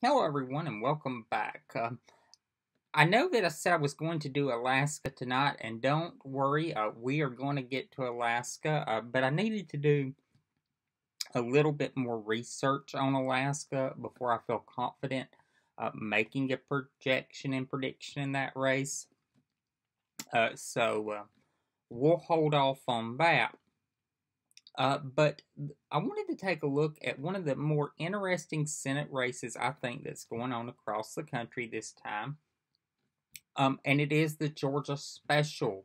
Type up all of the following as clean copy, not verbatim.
Hello, everyone, and welcome back. I know that I said I was going to do Alaska tonight, and don't worry, we are going to get to Alaska, but I needed to do a little bit more research on Alaska before I feel confident making a projection and prediction in that race. So we'll hold off on that. But I wanted to take a look at one of the more interesting Senate races I think that's going on across the country this time. And it is the Georgia special.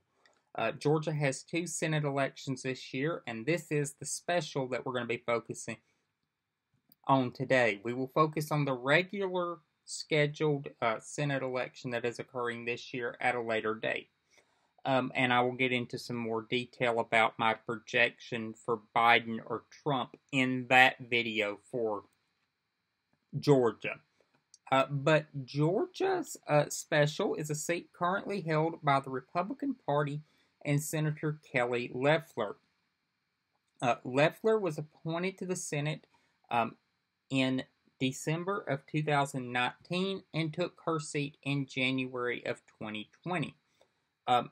Georgia has two Senate elections this year, and this is the special that we're going to be focusing on today. We will focus on the regular scheduled Senate election that is occurring this year at a later date. And I will get into some more detail about my projection for Biden or Trump in that video for Georgia. But Georgia's special is a seat currently held by the Republican Party and Senator Kelly Loeffler. Loeffler was appointed to the Senate in December of 2019 and took her seat in January of 2020.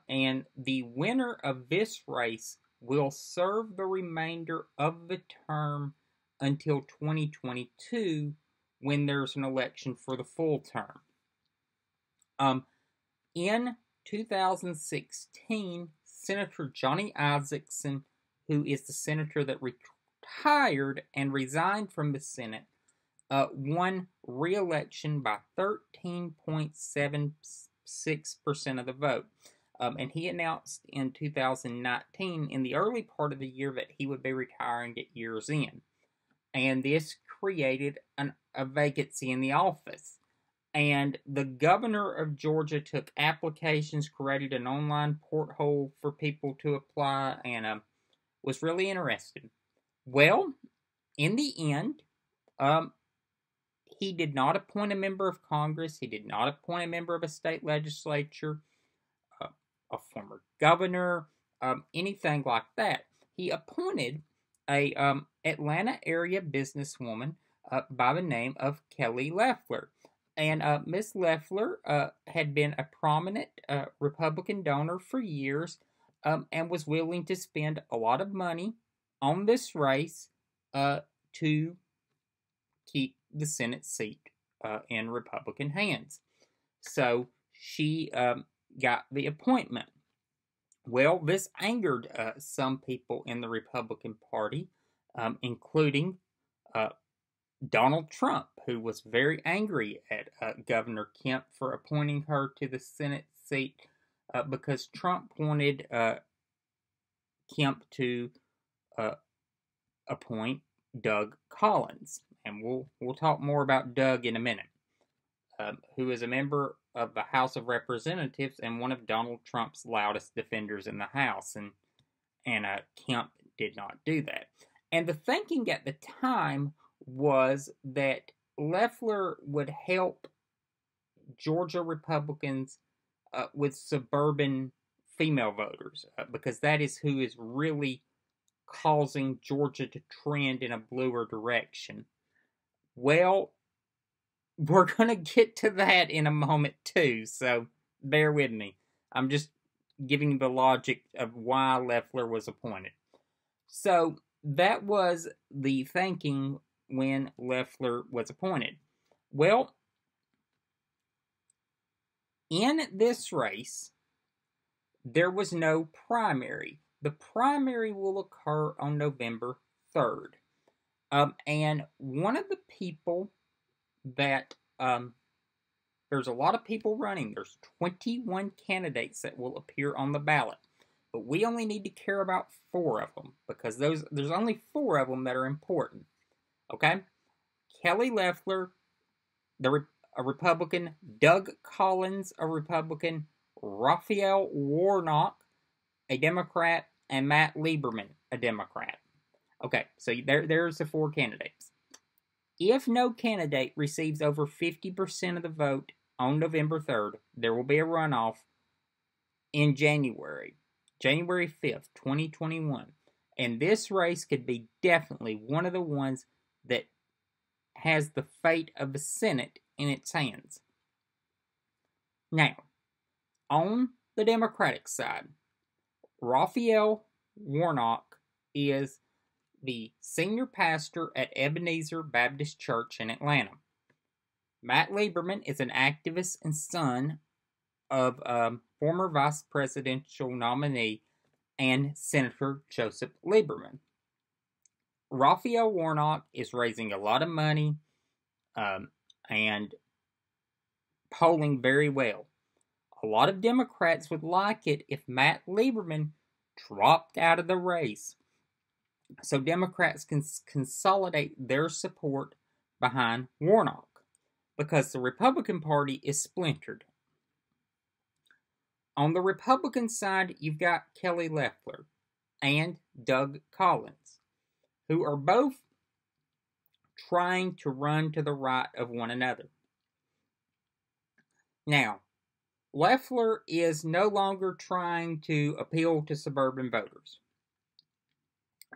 And the winner of this race will serve the remainder of the term until 2022 when there's an election for the full term. In 2016, Senator Johnny Isakson, who is the senator that retired and resigned from the Senate, won re-election by 13.76% of the vote. And he announced in 2019, in the early part of the year, that he would be retiring at year's end. And this created a vacancy in the office. And the governor of Georgia took applications, created an online porthole for people to apply, and was really interested. Well, in the end, he did not appoint a member of Congress. He did not appoint a member of a state legislature, a former governor, anything like that. He appointed a Atlanta area businesswoman by the name of Kelly Loeffler. And Miss Loeffler had been a prominent Republican donor for years and was willing to spend a lot of money on this race to keep the Senate seat in Republican hands. So she got the appointment. Well, this angered some people in the Republican Party, including Donald Trump, who was very angry at Governor Kemp for appointing her to the Senate seat because Trump wanted Kemp to appoint Doug Collins, and we'll talk more about Doug in a minute, who is a member of the House of Representatives and one of Donald Trump's loudest defenders in the House, and Kemp did not do that. And the thinking at the time was that Loeffler would help Georgia Republicans with suburban female voters because that is who is really causing Georgia to trend in a bluer direction. Well, we're going to get to that in a moment too, so bear with me. I'm just giving the logic of why Loeffler was appointed. So that was the thinking when Loeffler was appointed. Well, in this race, there was no primary. The primary will occur on November 3rd. And one of the people that there's a lot of people running. There's 21 candidates that will appear on the ballot. But we only need to care about 4 of them because there's only 4 of them that are important. Okay? Kelly Loeffler, a Republican, Doug Collins, a Republican, Raphael Warnock, a Democrat, and Matt Lieberman, a Democrat. Okay, so there's the 4 candidates. If no candidate receives over 50% of the vote on November 3rd, there will be a runoff in January 5th, 2021. And this race could be definitely one of the ones that has the fate of the Senate in its hands. Now, on the Democratic side, Raphael Warnock is the senior pastor at Ebenezer Baptist Church in Atlanta. Matt Lieberman is an activist and son of former vice presidential nominee and Senator Joseph Lieberman. Raphael Warnock is raising a lot of money and polling very well. A lot of Democrats would like it if Matt Lieberman dropped out of the race so Democrats can consolidate their support behind Warnock, because the Republican Party is splintered. On the Republican side, you've got Kelly Loeffler and Doug Collins, who are both trying to run to the right of one another. Now, Loeffler is no longer trying to appeal to suburban voters.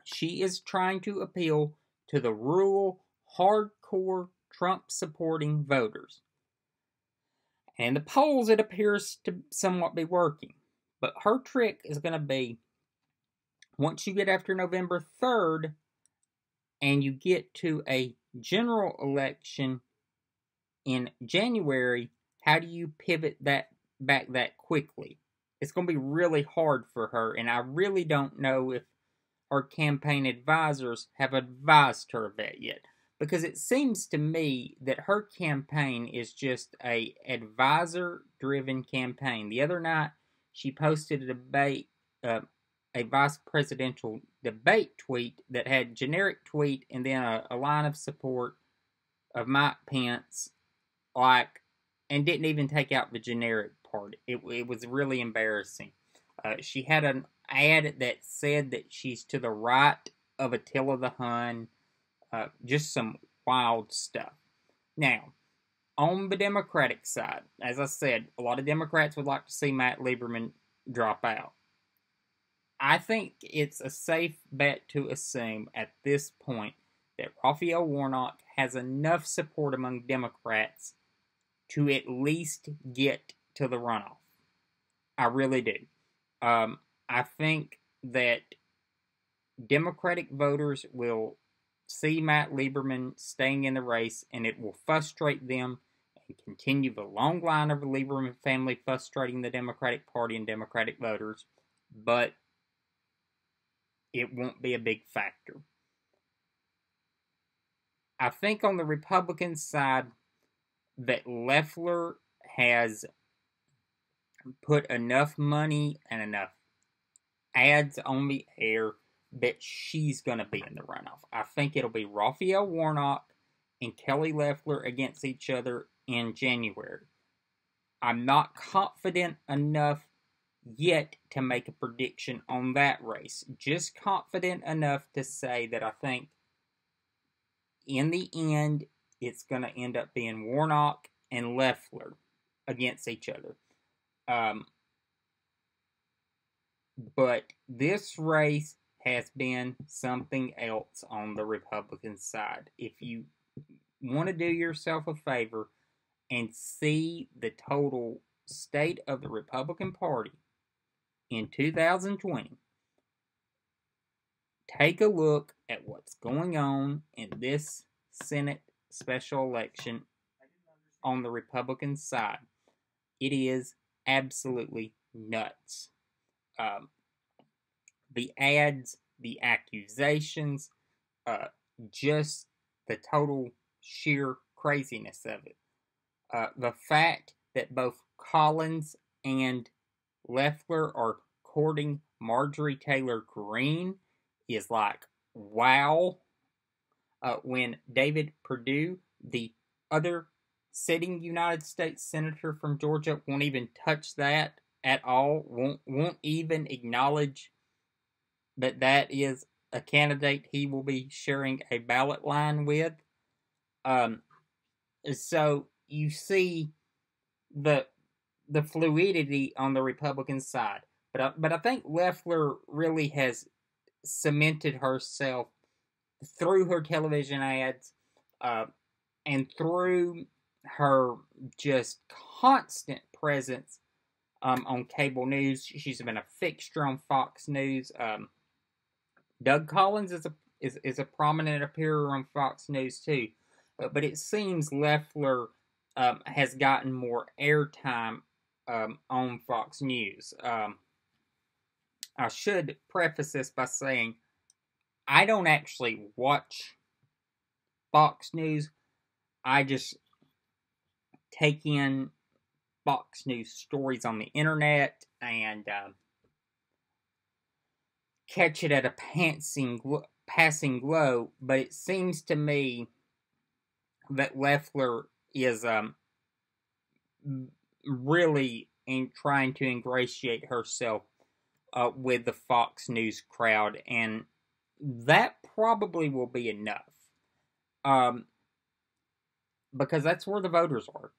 She is trying to appeal to the rural, hardcore, Trump-supporting voters. And in the polls, it appears to somewhat be working. But her trick is going to be, once you get after November 3rd, and you get to a general election in January, how do you pivot that back that quickly? It's going to be really hard for her, and I really don't know if her campaign advisors have advised her of that yet. Because it seems to me that her campaign is just a advisor-driven campaign. The other night, she posted a debate, a vice presidential debate tweet that had generic tweet and then a line of support of Mike Pence, and didn't even take out the generic part. It was really embarrassing. She had an ad that said that she's to the right of Attila the Hun. Just some wild stuff. Now, on the Democratic side, as I said, a lot of Democrats would like to see Matt Lieberman drop out. I think it's a safe bet to assume at this point that Raphael Warnock has enough support among Democrats to at least get to the runoff. I really do. I think that Democratic voters will see Matt Lieberman staying in the race, and it will frustrate them and continue the long line of the Lieberman family frustrating the Democratic Party and Democratic voters, but it won't be a big factor. I think on the Republican side that Loeffler has put enough money and enough ads on the air that she's going to be in the runoff. I think it'll be Raphael Warnock and Kelly Loeffler against each other in January. I'm not confident enough yet to make a prediction on that race. Just confident enough to say that I think in the end it's going to end up being Warnock and Loeffler against each other. But this race has been something else on the Republican side. If you want to do yourself a favor and see the total state of the Republican Party in 2020, take a look at what's going on in this Senate special election on the Republican side. It is absolutely nuts. The ads, the accusations, just the total sheer craziness of it. The fact that both Collins and Loeffler are courting Marjorie Taylor Greene is like, wow. When David Perdue, the other sitting United States Senator from Georgia, won't even touch that at all, won't even acknowledge that is a candidate he will be sharing a ballot line with. So you see the fluidity on the Republican side. But I think Loeffler really has cemented herself through her television ads, and through her just constant presence on cable news, she's been a fixture on Fox News. Doug Collins is a prominent appearer on Fox News too, but it seems Loeffler has gotten more airtime on Fox News. I should preface this by saying I don't actually watch Fox News. I just take in Fox News stories on the internet and catch it at a passing glow. But it seems to me that Loeffler is really trying to ingratiate herself with the Fox News crowd, and that probably will be enough. Because that's where the voters are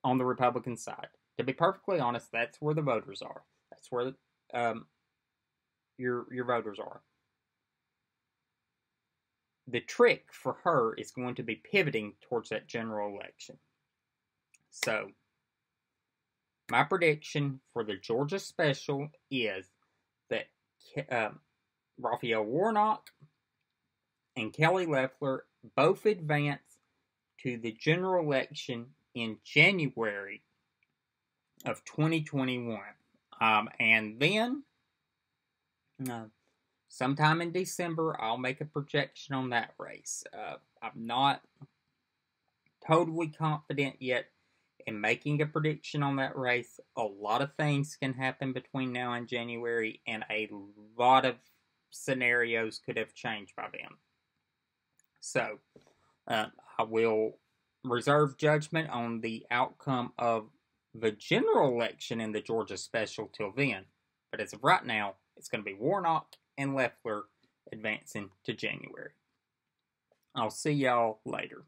on the Republican side. To be perfectly honest, that's where the voters are. That's where your voters are. The trick for her is going to be pivoting towards that general election. So, my prediction for the Georgia special is that Raphael Warnock and Kelly Loeffler both advance to the general election in January of 2021. And then, sometime in December, I'll make a projection on that race. I'm not totally confident yet in making a prediction on that race. A lot of things can happen between now and January, and a lot of scenarios could have changed by then. So, I will reserve judgment on the outcome of the general election in the Georgia special till then. But as of right now, it's going to be Warnock and Loeffler advancing to January. I'll see y'all later.